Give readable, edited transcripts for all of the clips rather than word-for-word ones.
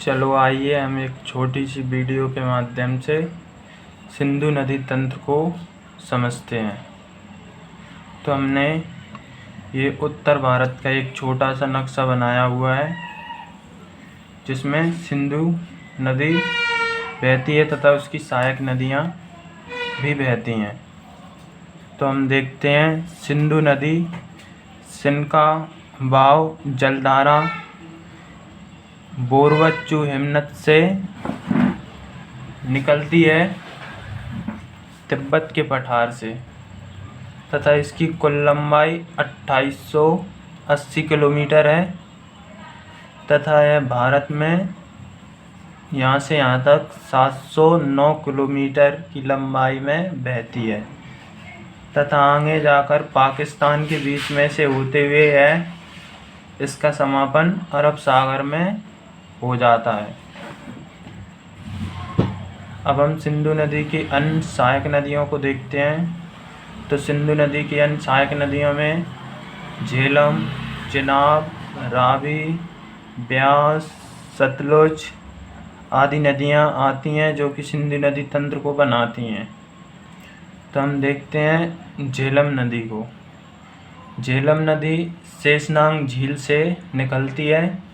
चलो आइए हम एक छोटी सी वीडियो के माध्यम से सिंधु नदी तंत्र को समझते हैं। तो हमने ये उत्तर भारत का एक छोटा सा नक्शा बनाया हुआ है जिसमें सिंधु नदी बहती है तथा उसकी सहायक नदियाँ भी बहती हैं। तो हम देखते हैं सिंधु नदी, सिंध का बहाव जलधारा बोरवच्चू हिमनद से निकलती है तिब्बत के पठार से तथा इसकी कुल लंबाई 2880 किलोमीटर है तथा यह भारत में यहाँ से यहाँ तक 709 किलोमीटर की लंबाई में बहती है तथा आगे जाकर पाकिस्तान के बीच में से होते हुए इसका समापन अरब सागर में हो जाता है। अब हम सिंधु नदी की अन्य सहायक नदियों को देखते हैं। तो सिंधु नदी की अन्य सहायक नदियों में झेलम, चिनाब, रावी, ब्यास, सतलुज आदि नदियां आती हैं जो कि सिंधु नदी तंत्र को बनाती हैं। तो हम देखते हैं झेलम नदी को। झेलम नदी शेषनाग झील से निकलती है।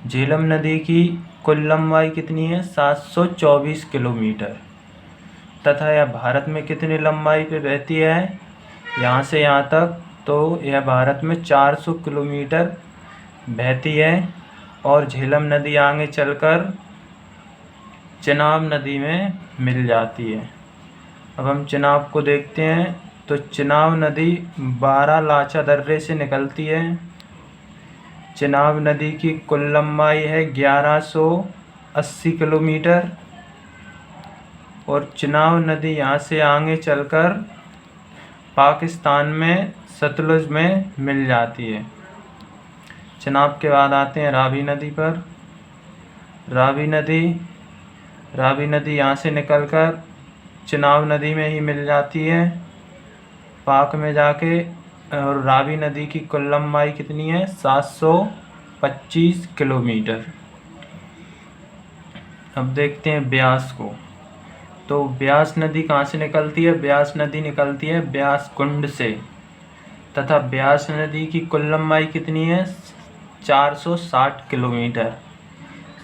झेलम नदी की कुल लंबाई कितनी है? 724 किलोमीटर तथा यह भारत में कितनी लंबाई पे बहती है? यहाँ से यहाँ तक तो यह भारत में 400 किलोमीटर बहती है और झेलम नदी आगे चलकर चिनाब नदी में मिल जाती है। अब हम चिनाब को देखते हैं। तो चिनाब नदी बारालाचा दर्रे से निकलती है। चिनाब नदी की कुल लंबाई है 1180 किलोमीटर और चिनाब नदी यहाँ से आगे चलकर पाकिस्तान में सतलुज में मिल जाती है। चिनाब के बाद आते हैं रावी नदी पर। रावी नदी यहाँ से निकलकर चिनाब नदी में ही मिल जाती है पाक में जाके। और रावी नदी की कुल लंबाई कितनी है? 725 किलोमीटर। अब देखते हैं ब्यास को। तो ब्यास नदी कहाँ से निकलती है? ब्यास नदी निकलती है ब्यास कुंड से तथा ब्यास नदी की कुल लंबाई कितनी है? 460 किलोमीटर।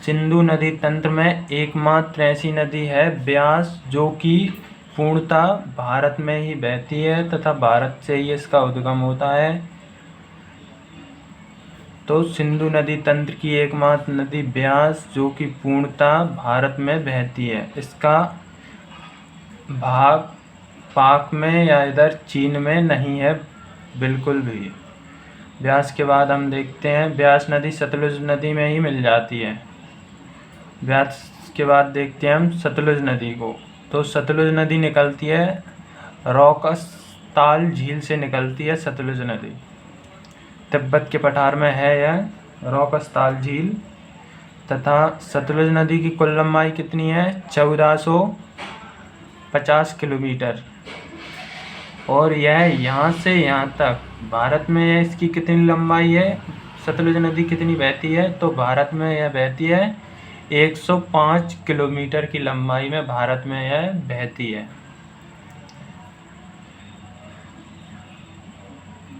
सिंधु नदी तंत्र में एकमात्र ऐसी नदी है ब्यास जो कि पूर्णतः भारत में ही बहती है तथा भारत से ही इसका उद्गम होता है। तो सिंधु नदी तंत्र की एकमात्र नदी ब्यास जो कि पूर्णतः भारत में बहती है। इसका भाग पाक में या इधर चीन में नहीं है बिल्कुल भी। ब्यास के बाद हम देखते हैं ब्यास नदी सतलुज नदी में ही मिल जाती है। ब्यास के बाद देखते हैं हम सतलुज नदी को। तो सतलुज नदी निकलती है रौकसताल झील से निकलती है सतलुज नदी। तिब्बत के पठार में है यह रौकसताल झील तथा सतलुज नदी की कुल लंबाई कितनी है? 1450 किलोमीटर और यह यहाँ से यहाँ तक भारत में इसकी कितनी लंबाई है? सतलुज नदी कितनी बहती है? तो भारत में यह बहती है 105 किलोमीटर की लंबाई में भारत में यह बहती है।